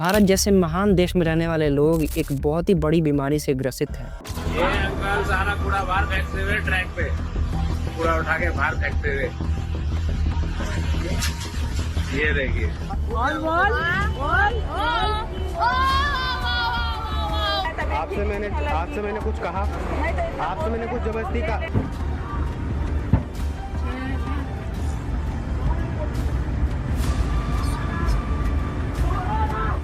भारत जैसे महान देश में रहने वाले लोग एक बहुत ही बड़ी बीमारी से ग्रसित हैं। ये अंकल सारा कूड़ा बाहर फेंकते हुए ट्रैक पे कूड़ा उठा के बाहर फेंकते हुए, ये देखिए। आपसे मैंने कुछ कहा, आपसे मैंने कुछ जबरदस्ती कहा।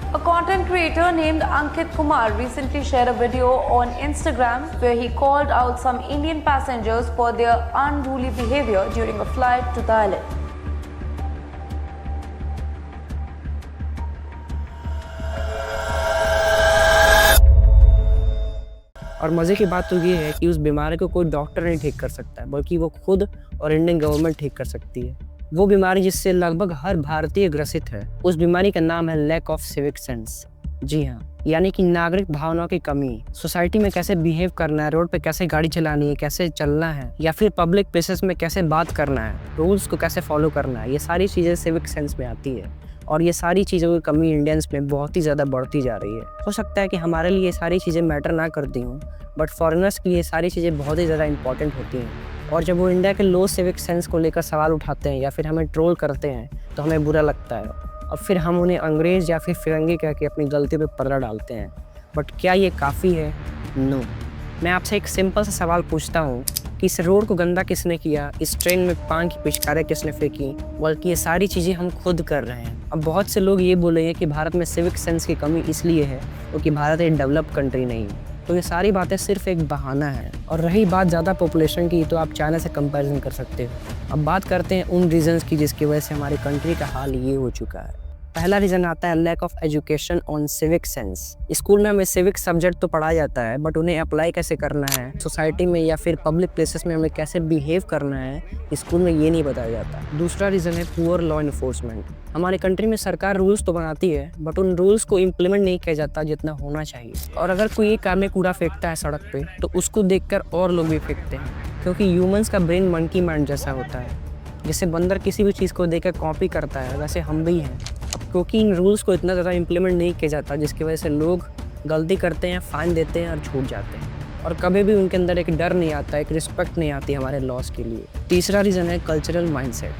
A content creator named Ankit Kumar recently shared a video on Instagram where he called out some Indian passengers for their unruly behavior during a flight to Thailand. और मज़े की बात तो ये है कि उस बीमारी को कोई डॉक्टर नहीं ठीक कर सकता है, बल्कि वो खुद और इंडियन गवर्नमेंट ठीक कर सकती है। वो बीमारी जिससे लगभग हर भारतीय ग्रसित है, उस बीमारी का नाम है लैक ऑफ सिविक सेंस। जी हाँ, यानी कि नागरिक भावनाओं की कमी। सोसाइटी में कैसे बिहेव करना है, रोड पे कैसे गाड़ी चलानी है, कैसे चलना है, या फिर पब्लिक प्लेसेस में कैसे बात करना है, रूल्स को कैसे फॉलो करना है, ये सारी चीज़ें सिविक सेंस में आती है। और ये सारी चीज़ों की कमी इंडियंस में बहुत ही ज़्यादा बढ़ती जा रही है। हो सकता है कि हमारे लिए ये सारी चीज़ें मैटर ना करती हूँ, बट फॉरेनर्स के लिए ये सारी चीज़ें बहुत ही ज़्यादा इंपॉर्टेंट होती हैं। और जब वो इंडिया के लो सिविक सेंस को लेकर सवाल उठाते हैं या फिर हमें ट्रोल करते हैं तो हमें बुरा लगता है, और फिर हम उन्हें अंग्रेज़ या फिर फिरंगी कह के अपनी गलती पे पर्दा डालते हैं। बट क्या ये काफ़ी है? नो। मैं आपसे एक सिंपल सा सवाल पूछता हूँ कि इस रोड को गंदा किसने किया, इस ट्रेन में पान की पिचकारें किसने फेंकी, बल्कि ये सारी चीज़ें हम खुद कर रहे हैं। अब बहुत से लोग ये बोलेंगे कि भारत में सिविक सेंस की कमी इसलिए है क्योंकि भारत एक डेवलप कंट्री नहीं है। तो ये सारी बातें सिर्फ एक बहाना है। और रही बात ज़्यादा पॉपुलेशन की, तो आप चाइना से कंपैरिजन कर सकते हो। अब बात करते हैं उन रीजंस की जिसकी वजह से हमारी कंट्री का हाल ये हो चुका है। पहला रीज़न आता है lack of education on civic sense. School में हमें सिविक सब्जेक्ट तो पढ़ाया जाता है, बट उन्हें अप्लाई कैसे करना है, सोसाइटी में या फिर पब्लिक प्लेसेस में हमें कैसे बिहेव करना है, स्कूल में ये नहीं बताया जाता। दूसरा रीज़न है पुअर लॉ इन्फोर्समेंट। हमारी कंट्री में सरकार रूल्स तो बनाती है, बट उन रूल्स को इम्प्लीमेंट नहीं किया जाता जितना होना चाहिए। और अगर कोई एक कार में कूड़ा फेंकता है सड़क पे, तो उसको देखकर और लोग भी फेंकते हैं, क्योंकि ह्यूमंस का ब्रेन मंकी माइंड जैसा होता है। जैसे बंदर किसी भी चीज़ को देखकर कॉपी करता है, वैसे हम भी हैं। अब क्योंकि इन रूल्स को इतना ज़्यादा इम्प्लीमेंट नहीं किया जाता, जिसकी वजह से लोग गलती करते हैं, फाइन देते हैं और छूट जाते हैं, और कभी भी उनके अंदर एक डर नहीं आता, एक रिस्पेक्ट नहीं आती हमारे लॉस के लिए। तीसरा रीज़न है कल्चरल माइंडसेट।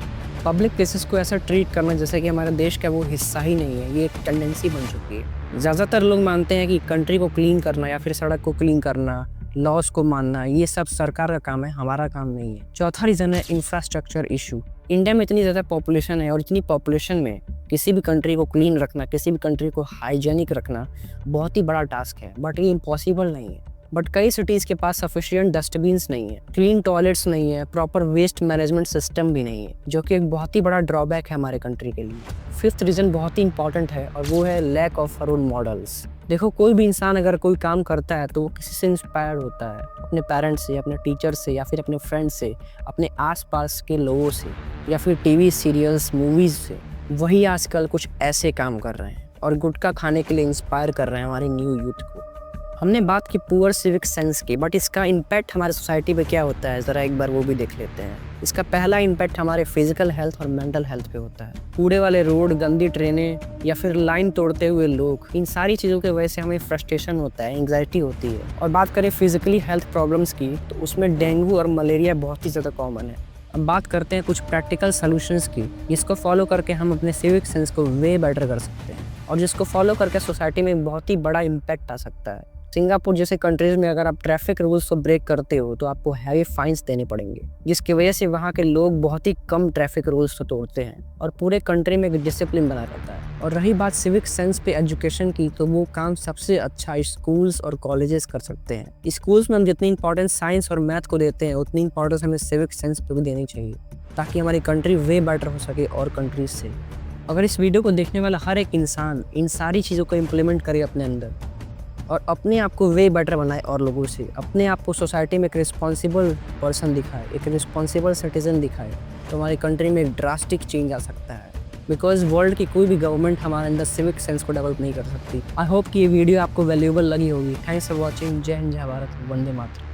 पब्लिक प्लेसेस को ऐसा ट्रीट करना जैसे कि हमारे देश का वो हिस्सा ही नहीं है, ये एक टेंडेंसी बन चुकी है। ज़्यादातर लोग मानते हैं कि कंट्री को क्लीन करना या फिर सड़क को क्लीन करना, लॉस को मानना, ये सब सरकार का काम है, हमारा काम नहीं है। चौथा रीज़न है इंफ्रास्ट्रक्चर इशू। इंडिया में इतनी ज़्यादा पॉपुलेशन है, और इतनी पॉपुलेशन में किसी भी कंट्री को क्लीन रखना, किसी भी कंट्री को हाइजेनिक रखना बहुत ही बड़ा टास्क है, बट ये इम्पॉसिबल नहीं है। बट कई सिटीज़ के पास सफिशिएंट डस्टबिन्स नहीं है, क्लीन टॉयलेट्स नहीं है, प्रॉपर वेस्ट मैनेजमेंट सिस्टम भी नहीं है, जो कि एक बहुत ही बड़ा ड्रॉबैक है हमारे कंट्री के लिए। फिफ्थ रीज़न बहुत ही इंपॉर्टेंट है, और वो है लैक ऑफ रोल मॉडल्स। देखो, कोई भी इंसान अगर कोई काम करता है तो वो किसी से इंस्पायर्ड होता है, अपने पेरेंट्स से, अपने टीचर से, या फिर अपने फ्रेंड्स से, अपने आसपास के लोगों से, या फिर टीवी सीरियल्स, मूवीज़ से। वही आजकल कुछ ऐसे काम कर रहे हैं और गुटखा खाने के लिए इंस्पायर कर रहे हैं हमारी न्यू यूथ को। हमने बात की पुअर सिविक सेंस की, बट इसका इम्पैक्ट हमारे सोसाइटी पे क्या होता है, ज़रा एक बार वो भी देख लेते हैं। इसका पहला इम्पैक्ट हमारे फिजिकल हेल्थ और मेंटल हेल्थ पे होता है। कूड़े वाले रोड, गंदी ट्रेनें, या फिर लाइन तोड़ते हुए लोग, इन सारी चीज़ों की वजह से हमें फ्रस्ट्रेशन होता है, एंग्जाइटी होती है। और बात करें फिजिकली हेल्थ प्रॉब्लम्स की, तो उसमें डेंगू और मलेरिया बहुत ही ज़्यादा कॉमन है। अब बात करते हैं कुछ प्रैक्टिकल सॉल्यूशंस की, जिसको फॉलो करके हम अपने सिविक सेंस को वे बेटर कर सकते हैं, और जिसको फॉलो करके सोसाइटी में बहुत ही बड़ा इम्पैक्ट आ सकता है। सिंगापुर जैसे कंट्रीज़ में अगर आप ट्रैफिक रूल्स को ब्रेक करते हो तो आपको हैवी फाइन्स देने पड़ेंगे, जिसकी वजह से वहाँ के लोग बहुत ही कम ट्रैफिक रूल्स को तोड़ते हैं, और पूरे कंट्री में एक डिसिप्लिन बना रहता है। और रही बात सिविक सेंस पे एजुकेशन की, तो वो काम सबसे अच्छा स्कूल्स और कॉलेजेस कर सकते हैं। स्कूल्स में हम जितनी इंपॉर्टेंस साइंस और मैथ को देते हैं, उतनी इंपॉर्टेंस हमें सिविक सेंस पे भी देनी चाहिए, ताकि हमारी कंट्री वे बेटर हो सके और कंट्रीज से। अगर इस वीडियो को देखने वाला हर एक इंसान इन सारी चीज़ों को इम्प्लीमेंट करे अपने अंदर, और अपने आप को वे बेटर बनाए और लोगों से, अपने आप को सोसाइटी में एक रिस्पॉन्सिबल पर्सन दिखाए, एक रिस्पॉन्सिबल सिटीजन दिखाए, तो हमारी कंट्री में एक ड्रास्टिक चेंज आ सकता है। बिकॉज वर्ल्ड की कोई भी गवर्नमेंट हमारे अंदर सिविक सेंस को डेवलप नहीं कर सकती। आई होप कि ये वीडियो आपको वैल्यूएबल लगी होगी। Thanks for watching. जय हिंद, जय भारत, वंदे मातरम।